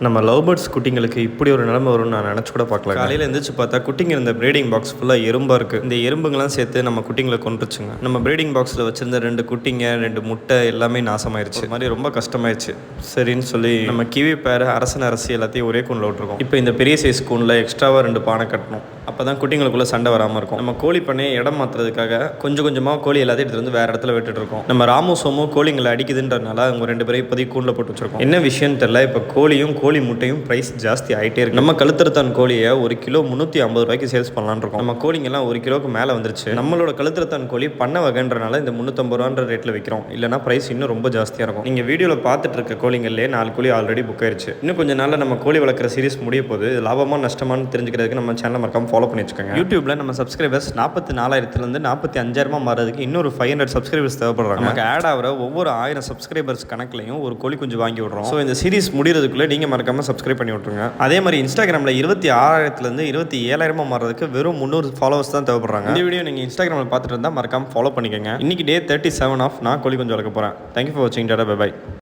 நம்ம love birds குட்டிங்களுக்கு இப்படி ஒரு நிலைமை வரும்னு நான் நினச்சி கூட பார்க்கல. காலையில் எழுந்திரிச்சு பார்த்தா குட்டிங்க இருந்த ப்ரீடிங் பாக்ஸ் ஃபுல்லாக எறும்பாக இருக்குது. இந்த எறும்புங்களாம் சேர்த்து நம்ம குட்டிங்களை கொண்டுருச்சுங்க. நம்ம ப்ரீடிங் பாக்ஸில் வச்சிருந்த 2 குட்டிங்க 2 முட்டை எல்லாமே நாசமாயிருச்சு. இது மாதிரி ரொம்ப கஷ்டமாயிருச்சு. சரின்னு சொல்லி நம்ம கிவி பேர் அரசி எல்லாத்தையும் ஒரே கூண்டில் விட்டுருக்கோம். இப்போ இந்த பெரிய சைஸ் கூண்டில் எக்ஸ்ட்ராவாக 2 பானை கட்டணும். அப்போ தான் குட்டிங்களுக்குள்ளே சண்டை வராமல் இருக்கும். நம்ம கோழி பண்ணையை இடம் மாற்றுறதுக்காக கொஞ்சம் கொஞ்சமாக கோழி எல்லாத்தையும் எடுத்துகிட்டு வந்து வேறு இடத்துல விட்டுட்டு இருக்கோம். நம்ம ராமு சோமு கோழிங்களை அடிக்குதுன்றதுனால அவங்க 2 பேரையும் இப்போதைக்கு கூண்டில் போட்டு வச்சிருக்கோம். என்ன விஷயம்னு தெரியல, இப்போ கோழியும் கோழி முட்டையும் ப்ரைஸ் ஜாஸ்தி ஆகிட்டே இருக்கு. நம்ம கழுத்திரத்தான் கோழியை 1 கிலோ 350 ரூபாய்க்கு சேல்ஸ் பண்ணலான்னு இருக்கோம். நம்ம கோழிங்கெல்லாம் 1 கிலோக்கு மேலே வந்துருச்சு. நம்மளோட கழுத்திரத்தான் கோழி பண்ண வகைன்றனால இந்த 350 ரூபான்ற ரேட்டில் விற்கிறோம். இல்லைனா ப்ரைஸ் இன்னும் ரொம்ப ஜாஸ்தியாக இருக்கும். நீங்கள் வீடியோவில் பார்த்துட்டு இருக்க கோழிங்களே 4 கோழி ஆல்ரெடி புக் ஆயிடுச்சு. இன்னும் கொஞ்சம் நாளில் நம்ம கோழி வளர்க்குற சீரிஸ் முடிய போது லாபமாக நஷ்டமானு தெரிஞ்சுக்கிறதுக்கு நம்ம சேனலை மறக்காம ஃபாலோ பண்ணி வச்சுக்கோங்க. யூடியூப்ல நம்ம சப்ஸ்கிரைபர்ஸ் 44,000 45,000 மாறதுக்கு இன்னொரு 500 சப்ஸ்கிரைபர்ஸ் தேவைப்படுறாங்க. நமக்கு ஆட் ஆகிற ஒவ்வொரு 1000 சப்ஸ்கிரைபர்ஸ் கணக்குலையும் ஒரு கோழி குஞ்சு வாங்கி விடுறோம். ஸோ இந்த சீரிஸ் முடிகிறதுக்குள்ளே நீங்கள் மறக்காம சப்ஸ்கிரைப் பண்ணி விட்ருங்க. அதே மாதிரி இன்ஸ்டாகிராமில் 26,000 27,000 மாறதுக்கு வெறும் 300 ஃபாலோவர்ஸ் தான் தேவைப்படுறாங்க. இந்த வீடியோ நீங்கள் இன்ஸ்டாகிராமில் பார்த்துட்டு இருந்தால் மறக்காம ஃபாலோ பண்ணிக்கோங்க. இன்னைக்கு டே 37 ஆஃப் நான் கோழி குஞ்சு வளர்க்க போகிறேன். தேங்க்யூ ஃபார் வாட்சிங். Tata bye by.